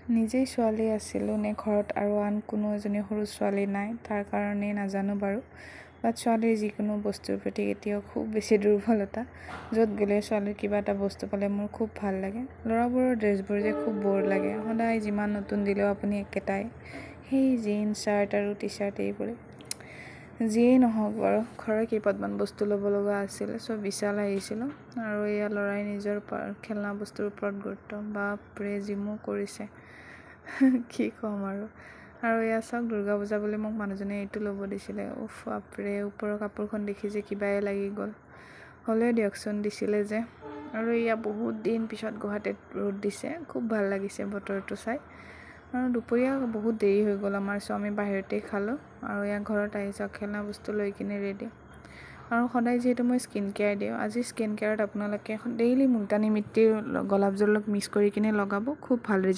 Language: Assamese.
নিজেই ছোৱালী আছিলোঁ নে ঘৰত আৰু আন কোনো এজনী সৰু ছোৱালী নাই তাৰ কাৰণেই নাজানো বাৰু, বাট ছোৱালীৰ যিকোনো বস্তুৰ প্ৰতি এতিয়াও খুব বেছি দুৰ্বলতা। য'ত গ'লে ছোৱালীৰ কিবা এটা বস্তু পালে মোৰ খুব ভাল লাগে। ল'ৰাবোৰৰ ড্ৰেছবোৰ যে খুব ব'ৰ লাগে, সদায় যিমান নতুন দিলেও আপুনি একেটাই, সেই জিন্স চাৰ্ট আৰু টি চাৰ্ট এইবোৰে। যিয়েই নহওক বাৰু, ঘৰৰ কেইপদমান বস্তু ল'ব লগা আছিলে, চ' বিশাল আহিছিলোঁ আৰু এয়া ল'ৰাই নিজৰ খেলনা বস্তুৰ ওপৰত গুৰুত্ব বাপৰে জিমো কৰিছে। কি ক'ম আৰু এয়া চাওক, দুৰ্গা পূজা বুলি মোক মানুহজনে এইটো ল'ব দিছিলে। উফ বাপৰে, ওপৰৰ কাপোৰখন দেখি যে কিবাই লাগি গ'ল। হ'লেও দিয়কচোন, দিছিলে যে। আৰু এয়া বহুত দিন পিছত গুৱাহাটীত ৰ'দ দিছে, খুব ভাল লাগিছে বতৰটো চাই। আৰু দুপৰীয়া বহুত দেৰি হৈ গ'ল আমাৰ, চ' আমি বাহিৰতেই খালোঁ। আৰু এয়া ঘৰত আহি চাওক, খেলনা বস্তু লৈ কিনে ৰেডি। আৰু সদায় যিহেতু মই স্কিন কেয়াৰ দিওঁ, আজি স্কিন কেয়াৰত আপোনালোকে ডেইলি মুলতানী মিট্টিৰ গোলাপ জলৰ মিক্স কৰি কিনে লগাব, খুব ভাল ৰিজাল্ট